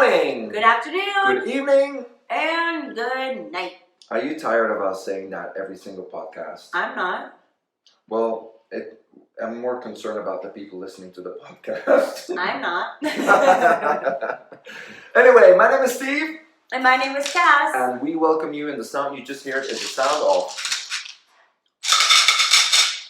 morning. Good afternoon. Good evening. And good night. Are you tired of us saying that every single podcast? I'm not. Well, I'm more concerned about the people listening to the podcast. I'm not. Anyway, my name is Steve. And my name is Kass. And we welcome you, and the sound you just heard is the sound of...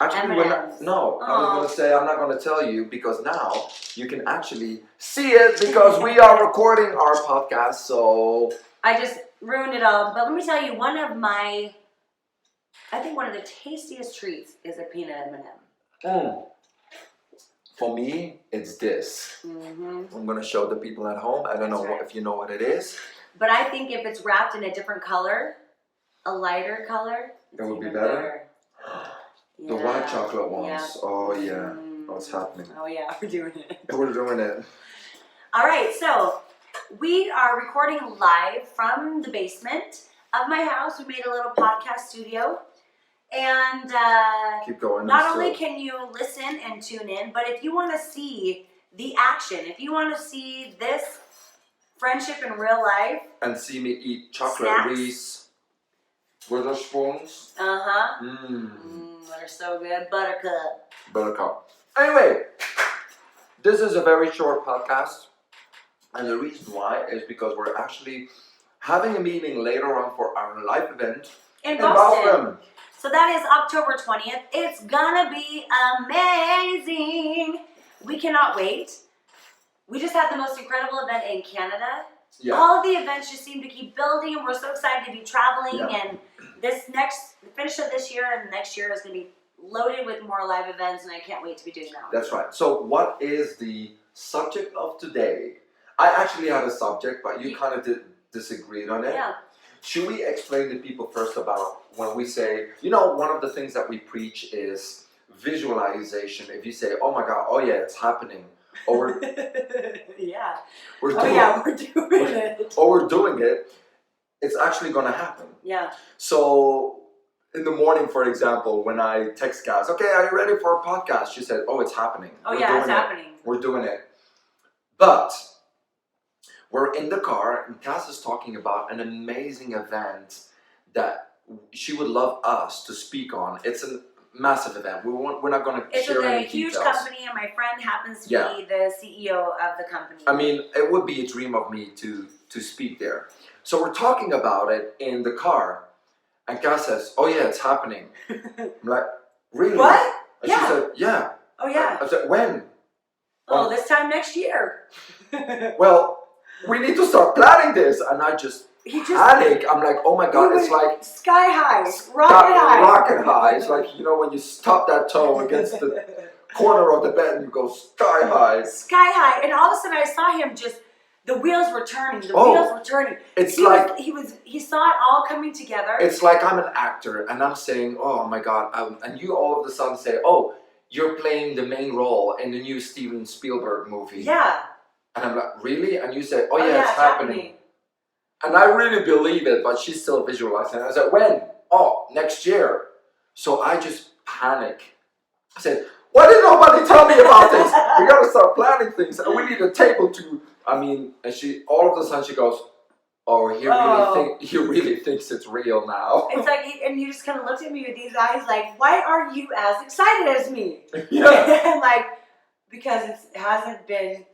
Actually, I was going to say I'm not going to tell you because now you can actually see it because we are recording our podcast, so... I just ruined it all, but let me tell you, one of the tastiest treats is a peanut M&M. For me, it's this. Mm-hmm. I'm going to show the people at home. I don't know if you know what it is. But I think if it's wrapped in a different color, a lighter color, it would be better. The white chocolate ones. Yeah. Oh, yeah. What's happening? Oh, yeah. We're doing it. We're doing it. All right. So we are recording live from the basement of my house. We made a little podcast studio. And keep going. Not only can you listen and tune in, but if you want to see the action, if you want to see this friendship in real life. And see me eat chocolate Reese Witherspoons. They're so good. Buttercup. Anyway, this is a very short podcast. And the reason why is because we're actually having a meeting later on for our live event in Boston. So that is October 20th. It's gonna be amazing. We cannot wait. We just had the most incredible event in Canada. Yeah. All of the events just seem to keep building, and we're so excited to be traveling. Yeah. And the finish of this year and next year is gonna be loaded with more live events, and I can't wait to be doing that. That's right. So what is the subject of today? I actually had a subject, but you kind of disagreed on it. Yeah. Should we explain to people first about when we say, one of the things that we preach is visualization. If you say, oh my God, oh yeah, it's happening. Or we're doing it. Or we're doing it, it's actually going to happen. Yeah. So in the morning, for example, when I text Kass, okay, are you ready for a podcast? She said, oh, it's happening. It's happening. We're doing it. But we're in the car, and Kass is talking about an amazing event that she would love us to speak on. It's a massive event. We're not going to share any details. It's a huge company, and my friend happens to be the CEO of the company. I mean, it would be a dream of me to speak there. So we're talking about it in the car, and Kass says, oh yeah, it's happening. I'm like, really? What? And she said, yeah. Oh yeah. I said, when? Oh, this time next year. Well, we need to start planning this, and I just panic. I'm like, oh my God, it's like sky high, rocket high. It's like, when you stop that toe against the corner of the bed and you go sky high. Sky high, and all of a sudden I saw him the wheels were turning. It's he saw it all coming together. It's like I'm an actor, and I'm saying, oh my God, and you all of a sudden say, oh, you're playing the main role in the new Steven Spielberg movie. Yeah. And I'm like, really? And you say, oh yeah, it's happening. And I really believe it, but she's still visualizing. I said, when? Oh, next year. So I just panic. I said, why did nobody tell me about this? We got to start planning things. And we need a table to, and she, all of a sudden she goes, oh, he really thinks it's real now. It's like, and you just kind of looked at me with these eyes like, why are you as excited as me? Yeah. And like, because it hasn't been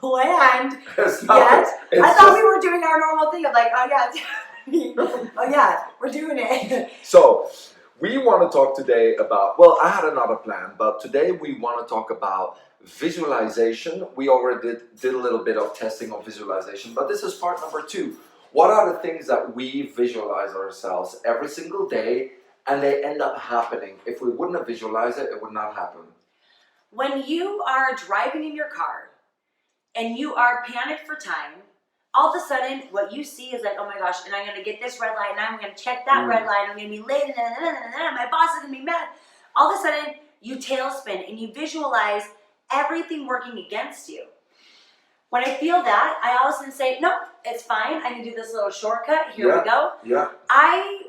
planned yet. I thought we were doing our normal thing of like, oh yeah, we're doing it. So we want to talk today about, I had another plan, but today we want to talk about visualization. We already did a little bit of testing on visualization, but this is part number 2. What are the things that we visualize ourselves every single day and they end up happening? If we wouldn't have visualized it, it would not happen. When you are driving in your car and you are panicked for time, all of a sudden what you see is like, oh my gosh, and I'm going to get this red light, and I'm going to check that red light, I'm going to be late, and my boss is going to be mad. All of a sudden you tailspin and you visualize everything working against you. When I feel that, I all of a sudden say, nope, it's fine. I can do this little shortcut. Here we go. Yeah. I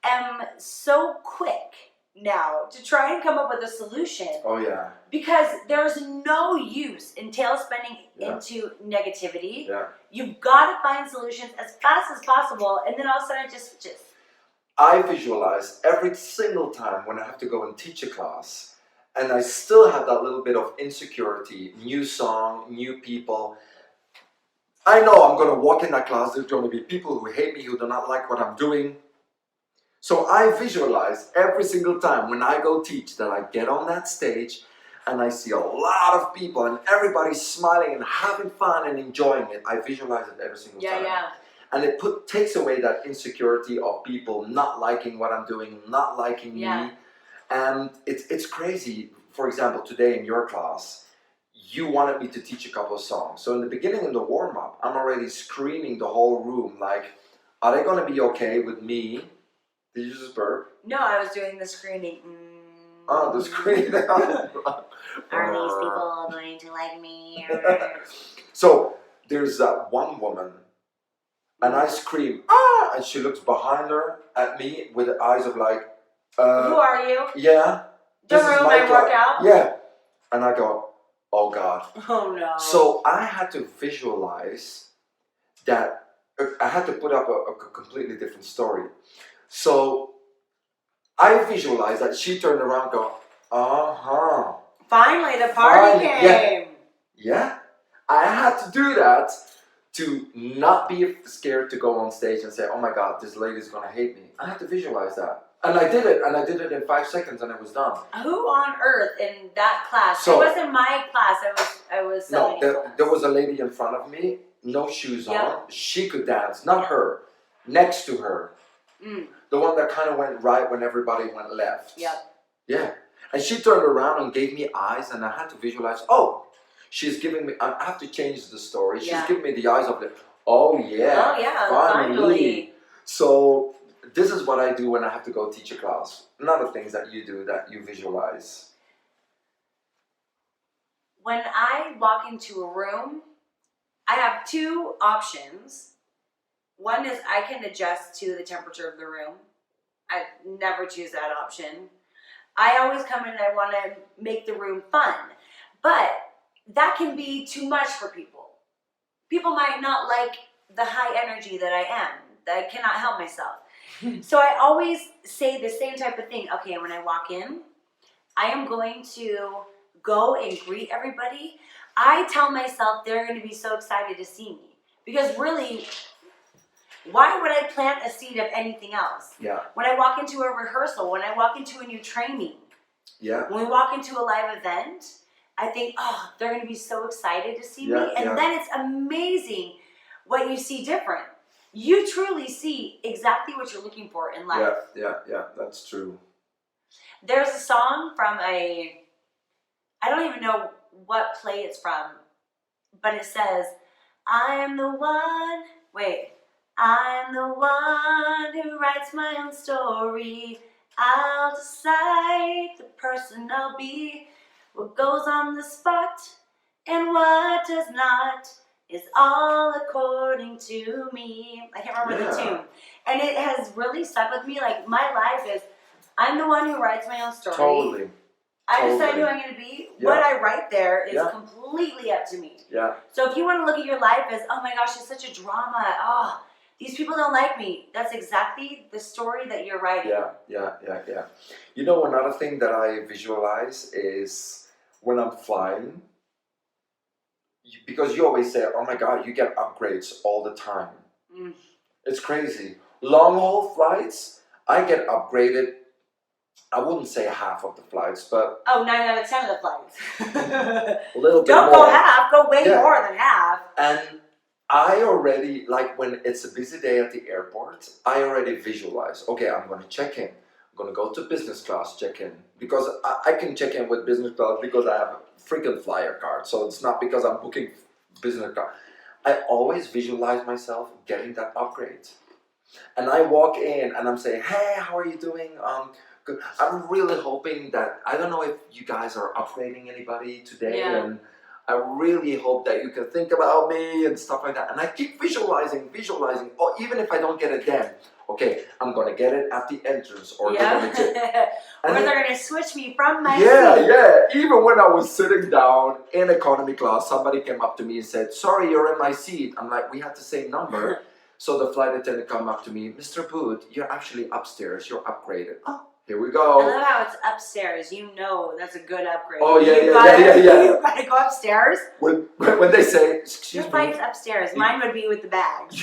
am so quick now to try and come up with a solution. Oh yeah. Because there's no use in tail spending into negativity. Yeah. You've got to find solutions as fast as possible, and then all of a sudden it just switches. I visualize every single time when I have to go and teach a class, and I still have that little bit of insecurity, new song, new people. I know I'm going to walk in that class, there's going to be people who hate me, who do not like what I'm doing. So I visualize every single time when I go teach that I get on that stage and I see a lot of people and everybody's smiling and having fun and enjoying it. I visualize it every single time. Yeah. And it takes away that insecurity of people not liking what I'm doing, not liking me. And it's crazy. For example, today in your class, you wanted me to teach a couple of songs. So in the beginning, in the warm-up, I'm already screaming the whole room like, are they going to be okay with me? Did you just burp? No, I was doing the screaming. Oh, the screaming. Are these people going to like me? So there's that one woman, and I scream, ah! And she looks behind her at me with the eyes of like, who are you? Yeah. Don't ruin my workout? Yeah. And I go, oh God. Oh no. So I had to visualize that. I had to put up a completely different story. So I visualized that she turned around and go, uh-huh. Finally, the party came. Yeah. I had to do that to not be scared to go on stage and say, oh my God, this lady's going to hate me. I had to visualize that. And I did it in 5 seconds and it was done. Who on earth in that class? So, it wasn't my class. I was no, there was a lady in front of me, no shoes on. She could dance, not her, next to her. The one that kind of went right when everybody went left. Yep. Yeah. And she turned around and gave me eyes, and I had to visualize, oh, she's giving me, I have to change the story. She's giving me the eyes of the, oh yeah, finally. So this is what I do when I have to go teach a class. Another things that you do that you visualize. When I walk into a room, I have 2 options. One is I can adjust to the temperature of the room. I never choose that option. I always come in and I want to make the room fun. But that can be too much for people. People might not like the high energy that I am. That I cannot help myself. So I always say the same type of thing. Okay, when I walk in, I am going to go and greet everybody. I tell myself they're going to be so excited to see me. Because really, why would I plant a seed of anything else? Yeah. When I walk into a rehearsal, when I walk into a new training, when we walk into a live event, I think, oh, they're going to be so excited to see me. And then it's amazing what you see different. You truly see exactly what you're looking for in life. Yeah, that's true. There's a song from I don't even know what play it's from, but it says, I'm the one who writes my own story. I'll decide the person I'll be. What goes on the spot and what does not is all according to me. I can't remember the tune. And it has really stuck with me. Like, my life is, I'm the one who writes my own story. Totally. I decide who I'm going to be. What I write there is completely up to me. Yeah. So if you want to look at your life as, oh my gosh, it's such a drama. Oh, these people don't like me. That's exactly the story that you're writing. Yeah. You know, another thing that I visualize is when I'm flying, because you always say, oh my God, you get upgrades all the time. It's crazy. Long haul flights, I get upgraded. I wouldn't say half of the flights, but... Oh, 9 out of 10 of the flights. A little bit Don't more. Go half, go way more than half. And I already, like when it's a busy day at the airport, I already visualize, okay, I'm going to check in. I'm going to go to business class check-in. Because I can check in with business class because I have a freaking flyer card. So it's not because I'm booking business class. I always visualize myself getting that upgrade. And I walk in and I'm saying, hey, how are you doing? Good. I'm really hoping that, I don't know if you guys are upgrading anybody today. And I really hope that you can think about me and stuff like that. And I keep visualizing, or even if I don't get it then, okay, I'm gonna get it at the entrance, or they're gonna or they're gonna switch me from my seat. Yeah. Even when I was sitting down in economy class, somebody came up to me and said, "Sorry, you're in my seat." I'm like, "We had the same number." So the flight attendant come up to me, "Mr. Booth, you're actually upstairs. You're upgraded." Oh, here we go. I love how it's upstairs. You know that's a good upgrade. Oh yeah. You gotta go upstairs. When they say, "Excuse your me," flight's upstairs. Mine would be with the bags.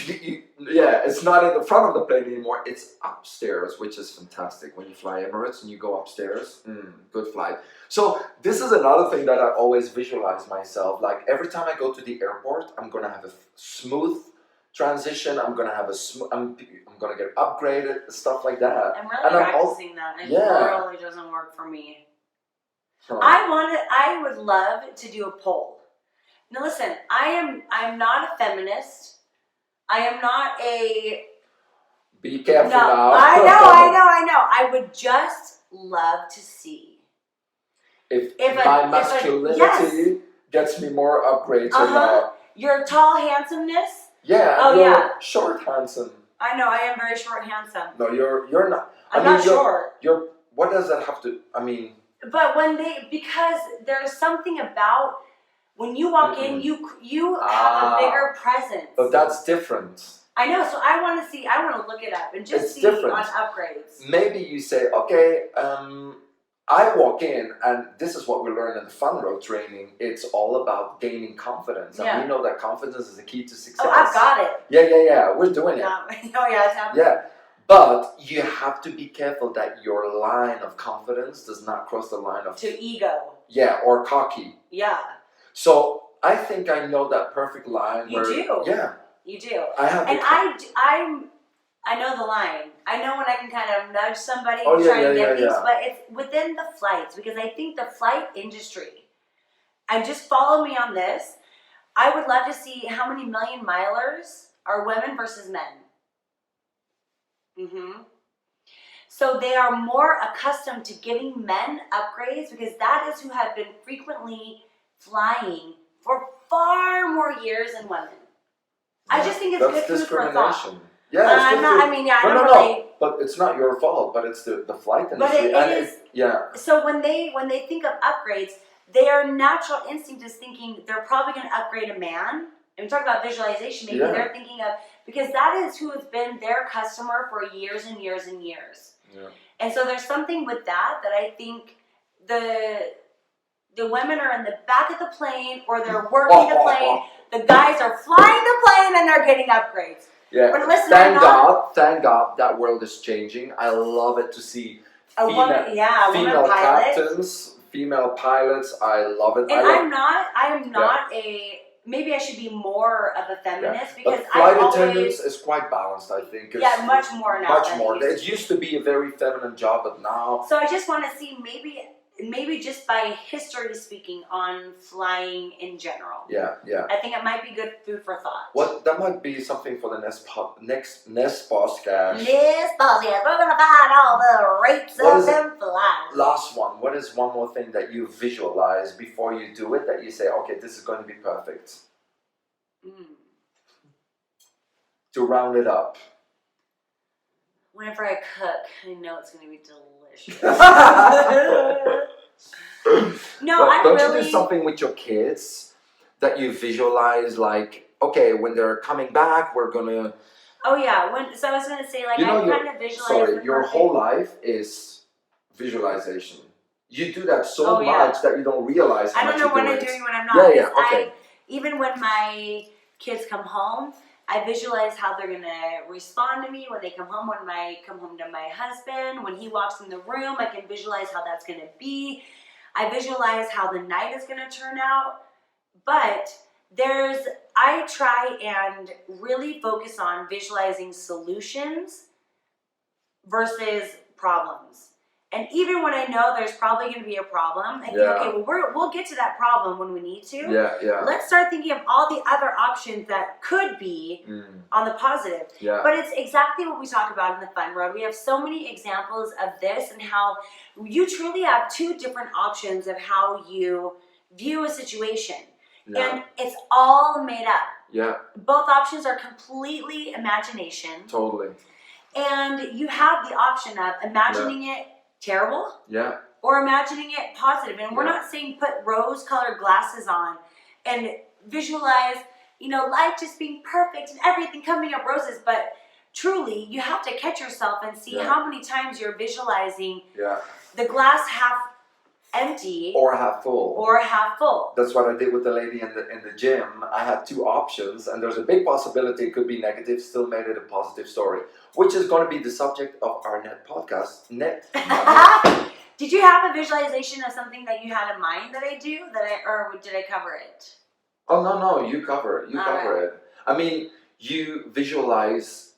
It's not in the front of the plane anymore. It's upstairs, which is fantastic. When you fly Emirates and you go upstairs, good flight. So this is another thing that I always visualize myself. Like every time I go to the airport, I'm gonna have a smooth transition. I'm gonna have I'm gonna get upgraded, stuff like that. I'm really practicing that. It really doesn't work for me. Huh. I would love to do a poll. Now listen, I'm not a feminist. I am not a. Be careful now. I know. I would just love to see if my masculinity gets me more upgrades or not. Your tall handsomeness. Yeah. Oh yeah. Short handsome. I know. I am very short handsome. No, you're not. I'm not short. What does that have to? I mean. But because there's something about when you walk in, you have a bigger presence. But that's different. I know. So I want to look it up and just see different. On upgrades. Maybe you say, okay. I walk in, and this is what we learn in the Fun Road training. It's all about gaining confidence. And we know that confidence is the key to success. Oh, I've got it. Yeah. We're doing it. Oh, yeah, it's happening. Yeah. But you have to be careful that your line of confidence does not cross the line of... To ego. Yeah, or cocky. Yeah. So, I think I know that perfect line. You do. Yeah. You do. I have I know the line. I know when I can kind of nudge somebody and try to get these, but it's within the flights because I think the flight industry, and just follow me on this, I would love to see how many million milers are women versus men. So they are more accustomed to giving men upgrades because that is who have been frequently flying for far more years than women. I just think it's good food for thought. Yeah, really. But it's not your fault. But it's the flight industry. But it is. Yeah. So when they think of upgrades, their natural instinct is thinking they're probably going to upgrade a man. And we talk about visualization. Maybe they're thinking of because that is who has been their customer for years and years and years. Yeah. And so there's something with that I think the women are in the back of the plane or they're working the plane. The guys are flying the plane and they're getting upgrades. Yeah. But listen, thank God that world is changing. I love it to see female captains, female pilots. I love it. And I am not maybe I should be more of a feminist because but flight attendants is quite balanced, I think. It's much more now. Much more. It used to be a very feminine job, but now. So I just want to see maybe just by history speaking on flying in general. Yeah. I think it might be good food for thought. That might be something for the next podcast. Next podcast, we're gonna find all the rates of them flying. Last one. What is one more thing that you visualize before you do it that you say, okay, this is going to be perfect? To round it up. Whenever I cook, I know it's going to be delicious. Don't you do something with your kids that you visualize like, okay, when they're coming back, we're going to... Oh yeah, so I was going to say like I kind of visualize... Sorry, your whole life is visualization. You do that so much that you don't realize how much you do it. I don't know what I'm doing when I'm not. Yeah, okay. Even when my kids come home, I visualize how they're gonna respond to me when they come home. When I come home to my husband, when he walks in the room, I can visualize how that's gonna be. I visualize how the night is gonna turn out. But I try and really focus on visualizing solutions versus problems. And even when I know there's probably going to be a problem, I think, okay, well, we'll get to that problem when we need to. Yeah. Let's start thinking of all the other options that could be on the positive. Yeah. But it's exactly what we talk about in the Fun Road. We have so many examples of this and how you truly have two different options of how you view a situation. Yeah. And it's all made up. Yeah. Both options are completely imagination. Totally. And you have the option of imagining it terrible or imagining it positive. And we're not saying put rose-colored glasses on and visualize, life just being perfect and everything coming up roses. But truly, you have to catch yourself and see how many times you're visualizing the glass half empty or half full. That's what I did with the lady in the gym. I had two options, and there's a big possibility it could be negative, still made it a positive story, which is going to be the subject of our next podcast. Did you have a visualization of something that you had in mind that I do, or did I cover it? Oh, no, you cover it. It. I mean, you visualize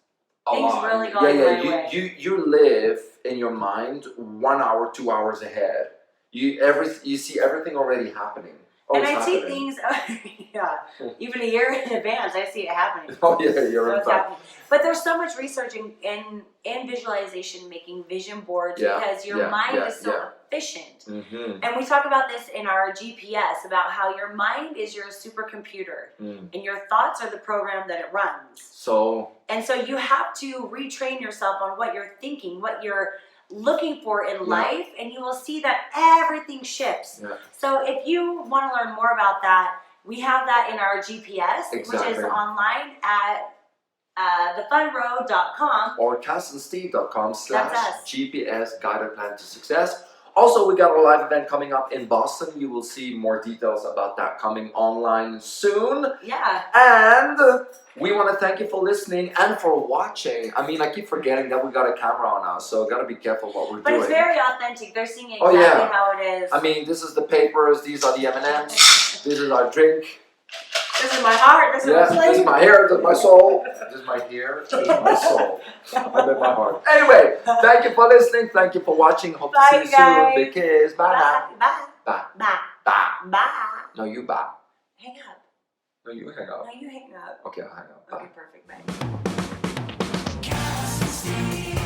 a things lot. Really going way. You live in your mind 1 hour, 2 hours ahead. You see everything already happening. And I see things, even a year in advance, I see it happening. Oh yeah, you're right. But there's so much research in visualization, making vision boards, because your mind is so efficient. Mm-hmm. And we talk about this in our GPS, about how your mind is your supercomputer, and your thoughts are the program that it runs. And so you have to retrain yourself on what you're thinking, what you're looking for in life, and you will see that everything shifts. So if you want to learn more about that, we have that in our GPS, which is online at thefunroad.com or kassandsteve.com/GPS guided plan to success. Also, we got a live event coming up in Boston. You will see more details about that coming online soon. And we want to thank you for listening and for watching. I mean, I keep forgetting that we got a camera on us, so got to be careful what we're doing. But it's very authentic. They're seeing exactly how it is. I mean, this is the papers. These are the M&Ms. This is our drink. This is my heart. This is my sleep. This is my hair. This is my soul. This is my hair. This is my soul. I'm in my heart. Anyway, thank you for listening. Thank you for watching. Hope to see you soon. Big kiss. Bye. Bye. No, you bye. Hang up. No, you hang up. No, you hang up. Okay, I'll hang up. Bye. Okay, perfect. Bye. Kass and Steve.